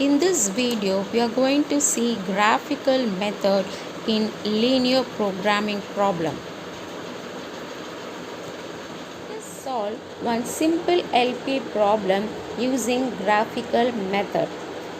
In this video, we are going to see graphical method in linear programming problem. Let's solve one simple LP problem using graphical method.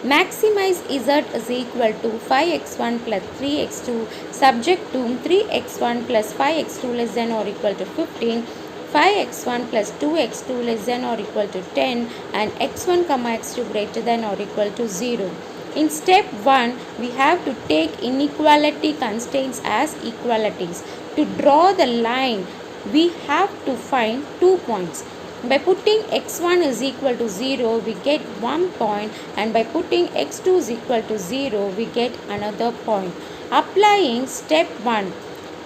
Maximize z is equal to 5x1 plus 3x2 subject to 3x1 plus 5x2 less than or equal to 15, 5x1 plus 2x2 less than or equal to 10 and x1 comma x2 greater than or equal to 0. In step 1, we have to take inequality constraints as equalities. To draw the line, we have to find 2 points. By putting x1 is equal to 0, we get 1 point, and by putting x2 is equal to 0, we get another point. Applying step 1,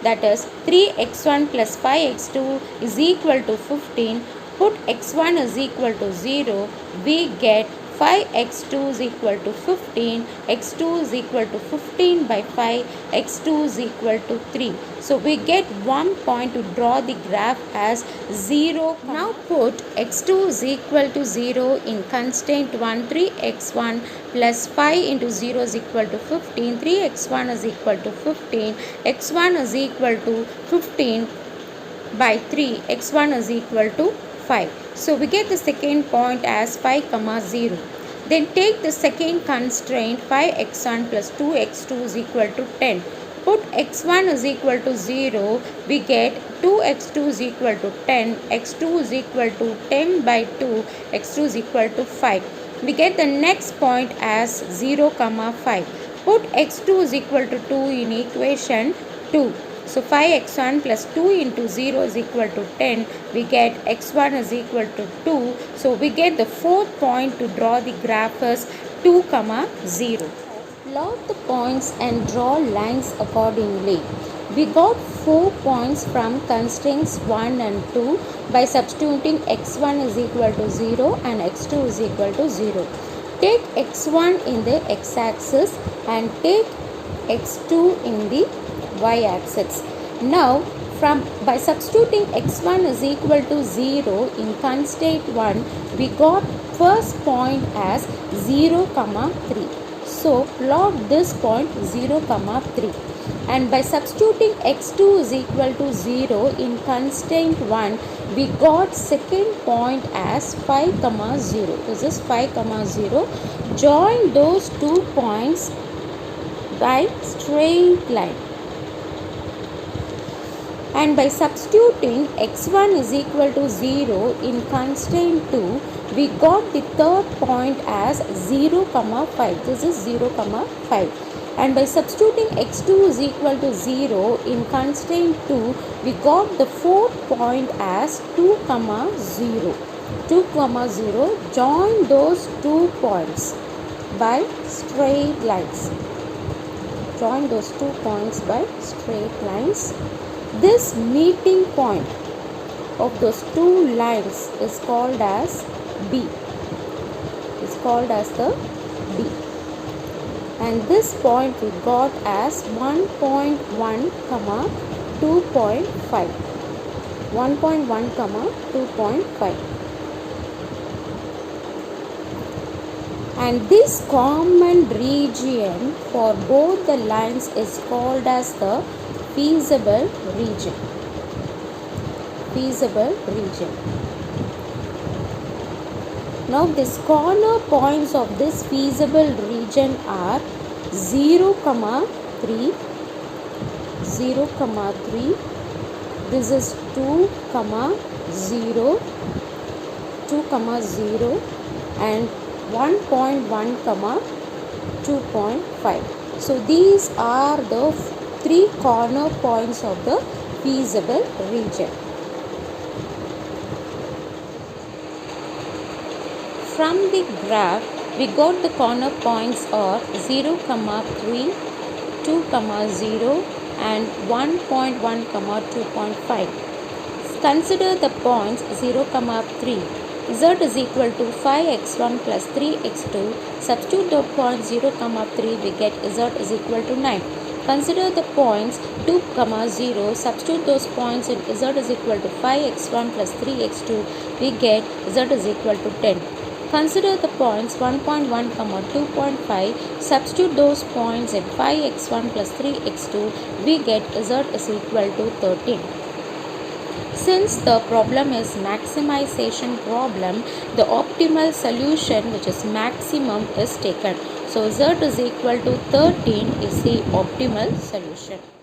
that is 3x1 plus 5x2 is equal to 15, put x1 is equal to 0, we get 5x2 is equal to 15, x2 is equal to 15 by 5, x2 is equal to 3. So we get 1 point to draw the graph as 0. Now put x2 is equal to 0 in constraint 1, 3x1 plus 5 into 0 is equal to 15, 3x1 is equal to 15, x1 is equal to 15 by 3, x1 is equal to 5. So we get the second point as 5 comma 0. Then take the second constraint 5x1 plus 2x2 is equal to 10. Put x1 is equal to 0, we get 2x2 is equal to 10, x2 is equal to 10 by 2, x2 is equal to 5. We get the next point as 0 comma 5. Put x2 is equal to 2 in equation 2. So 5x1 plus 2 into 0 is equal to 10. We get x1 is equal to 2. So we get the fourth point to draw the graph as 2 comma 0. Plot the points and draw lines accordingly. We got 4 points from constraints 1 and 2 by substituting x1 is equal to 0 and x2 is equal to 0. Take x1 in the x-axis and take x2 in the y-axis. Now by substituting x1 is equal to 0 in constraint 1, we got first point as 0 comma 3. So plot this point 0 comma 3. And by substituting x2 is equal to 0 in constraint 1, we got second point as 5 comma 0. This is 5 comma 0. Join those 2 points by straight line. And by substituting x1 is equal to 0 in constraint 2, we got the third point as 0 comma 5. This is 0 comma 5. And by substituting x2 is equal to 0 in constraint 2, we got the fourth point as 2 comma 0. 2 comma 0. Join those 2 points by straight lines. Join those 2 points by straight lines. This meeting point of those 2 lines is called as B. It's called as the B. And this point we got as 1.1 comma 2.5. 1.1 comma 2.5. And this common region for both the lines is called as the feasible region. Feasible region. Now these corner points of this feasible region are 0 comma 3, 0 comma 3, this is 2 comma 0, 2 comma 0 and 1.1 comma 2.5. So these are the 3 corner points of the feasible region. From the graph, we got the corner points are 0 comma 3, 2 comma 0 and 1.1 comma 2.5. Consider the points 0 comma 3. Z is equal to 5x1 plus 3x2. Substitute the point 0 comma 3, we get Z is equal to 9. Consider the points 2 comma 0. Substitute those points in Z is equal to 5x1 plus 3x2. We get Z is equal to 10. Consider the points 1.1, 2.5. Substitute those points in 5x1 plus 3x2. We get z is equal to 13. Since the problem is maximization problem, the optimal solution, which is maximum, is taken. So z is equal to 13 is the optimal solution.